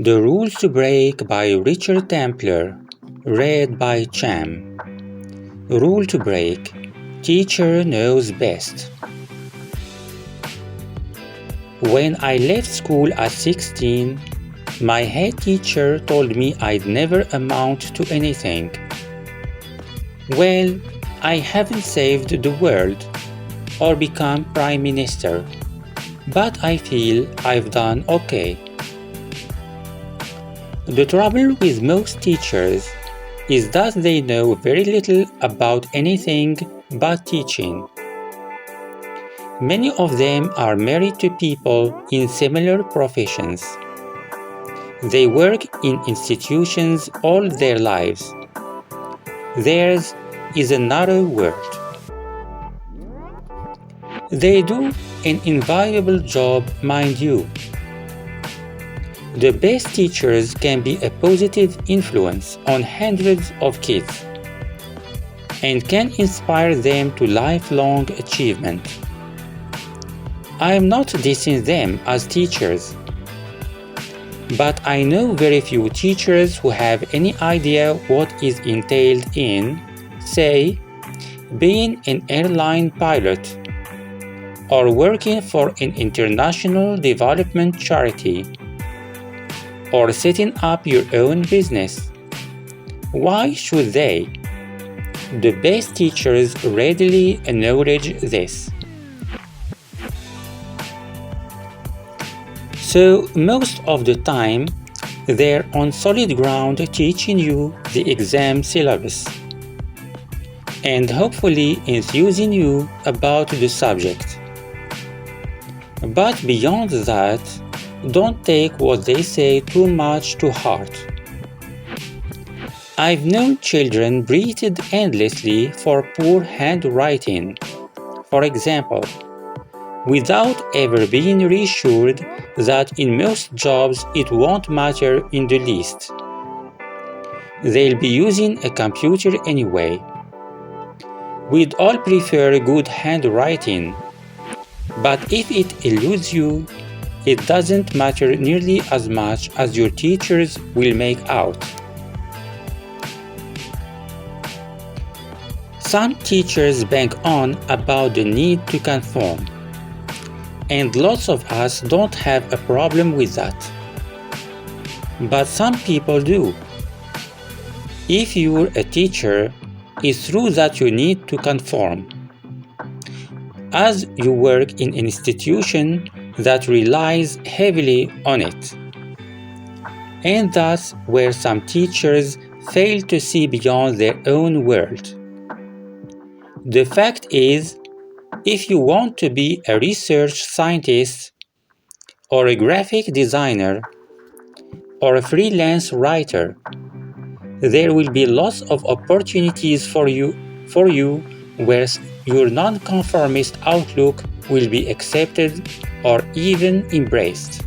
The Rules to Break by Richard Templar, read by Cham. Rule to Break. Teacher knows best. When I left school at 16, my head teacher told me I'd never amount to anything. Well, I haven't saved the world or become Prime Minister, but I feel I've done okay. The trouble with most teachers is that they know very little about anything but teaching. Many of them are married to people in similar professions. They work in institutions all their lives. Theirs is a narrow world. They do an invaluable job, mind you. The best teachers can be a positive influence on hundreds of kids and can inspire them to lifelong achievement. I am not dissing them as teachers, but I know very few teachers who have any idea what is entailed in, say, being an airline pilot or working for an international development charity, or setting up your own business. Why should they? The best teachers readily acknowledge this. So most of the time, they're on solid ground teaching you the exam syllabus and hopefully enthusing you about the subject. But beyond that, don't take what they say too much to heart. I've known children breathed endlessly for poor handwriting, for example, without ever being reassured that in most jobs it won't matter in the least. They'll be using a computer anyway. We'd all prefer good handwriting, but if it eludes you, it doesn't matter nearly as much as your teachers will make out. Some teachers bang on about the need to conform, and lots of us don't have a problem with that. But some people do. If you're a teacher, it's true that you need to conform, as you work in an institution that relies heavily on it. And that's where some teachers fail to see beyond their own world. The fact is, if you want to be a research scientist or a graphic designer or a freelance writer, there will be lots of opportunities for you where your nonconformist outlook will be accepted or even embraced.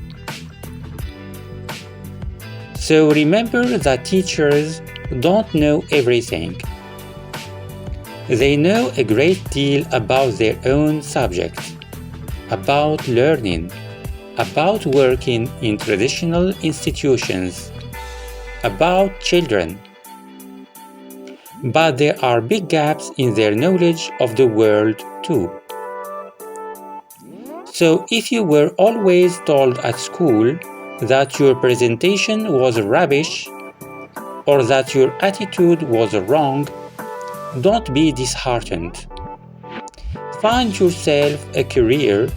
So remember that teachers don't know everything. They know a great deal about their own subject, about learning, about working in traditional institutions, about children. But there are big gaps in their knowledge of the world too. So if you were always told at school that your presentation was rubbish or that your attitude was wrong, don't be disheartened. Find yourself a career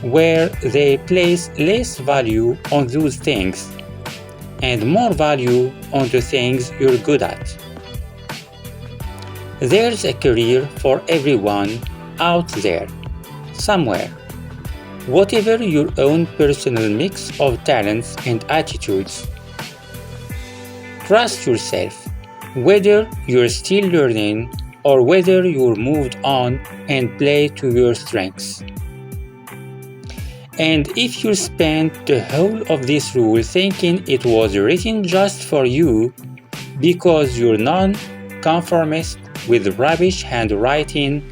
where they place less value on those things and more value on the things you're good at. There's a career for everyone out there, somewhere. Whatever your own personal mix of talents and attitudes. Trust yourself, whether you're still learning or whether you're moved on and play to your strengths. And if you spent the whole of this rule thinking it was written just for you because you're non-conformist with rubbish handwriting,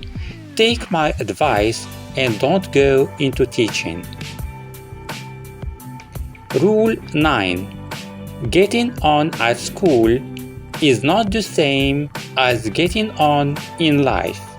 take my advice and don't go into teaching. Rule 9. Getting on at school is not the same as getting on in life.